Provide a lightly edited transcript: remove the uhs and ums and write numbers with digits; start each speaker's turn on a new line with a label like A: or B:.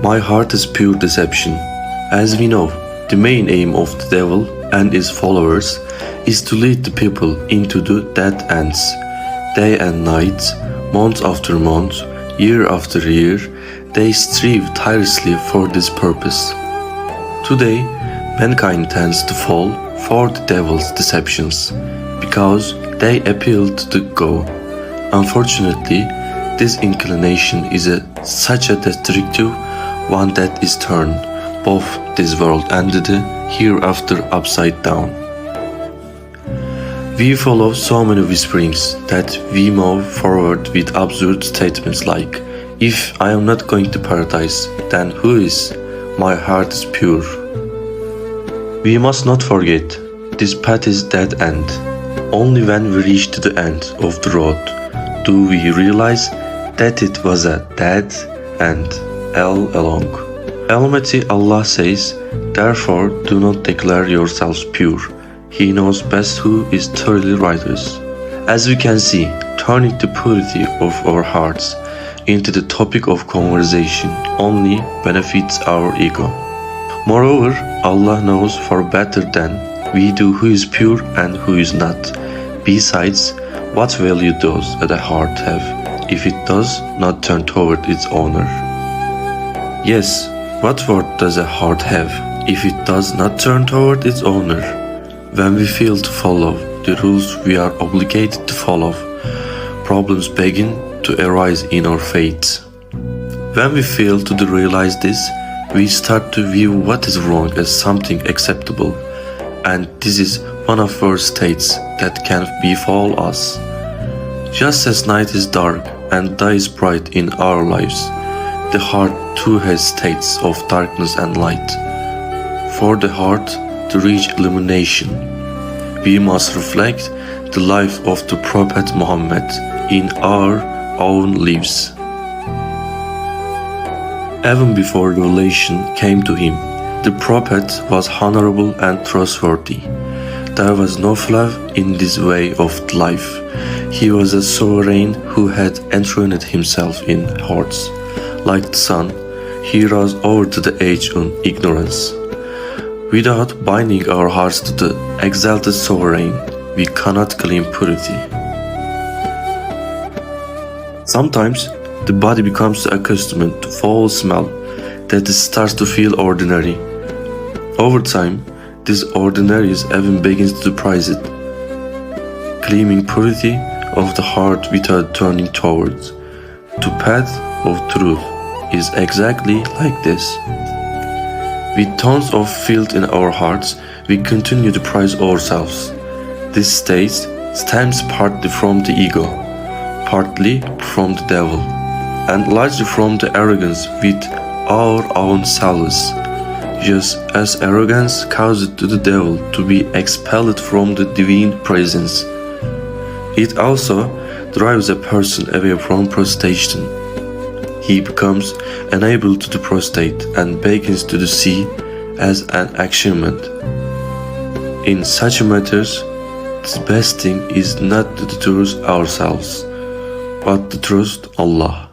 A: My heart is pure deception. As we know, the main aim of the devil and his followers is to lead the people into the dead ends. Day and night, month after month, year after year, they strive tirelessly for this purpose. Today, mankind tends to fall for the devil's deceptions because they appeal to the go. Unfortunately, this inclination is such a destructive one that is turned both this world and the hereafter upside down. We follow so many whisperings that we move forward with absurd statements like, "If I am not going to paradise, then who is? My heart is pure." We must not forget, this path is dead end. Only when we reach to the end of the road do we realize that it was a dead end all along. Almighty Allah says, "Therefore do not declare yourselves pure. He knows best who is thoroughly righteous." As we can see, turning the purity of our hearts into the topic of conversation only benefits our ego. Moreover, Allah knows far better than we do who is pure and who is not. Besides, what value does a heart have if it does not turn toward its owner? Yes, what worth does a heart have if it does not turn toward its owner? When we fail to follow the rules we are obligated to follow, problems begin to arise in our faith. When we fail to realize this, we start to view what is wrong as something acceptable, and this is one of our states that can befall us. Just as night is dark and day is bright in our lives, the heart too has states of darkness and light. For the heart to reach illumination, we must reflect the life of the Prophet Muhammad in our own lives. Even before revelation came to him, the Prophet was honorable and trustworthy. There was no flaw in this way of life. He was a sovereign who had enthroned himself in hearts. Like the sun, he rose over to the age of ignorance. Without binding our hearts to the exalted sovereign, we cannot claim purity. Sometimes, the body becomes accustomed to foul smell that it starts to feel ordinary. Over time, this ordinariness even begins to prize it. Claiming purity of the heart without turning towards the path of truth is exactly like this. With tons of filth in our hearts, we continue to prize ourselves. This state stems partly from the ego, partly from the devil, and largely from the arrogance with our own selves. Just as arrogance causes the devil to be expelled from the divine presence, it also drives a person away from prostration. He becomes unable to prostrate and begins to see as an achievement. In such matters, the best thing is not to trust ourselves, but to trust Allah.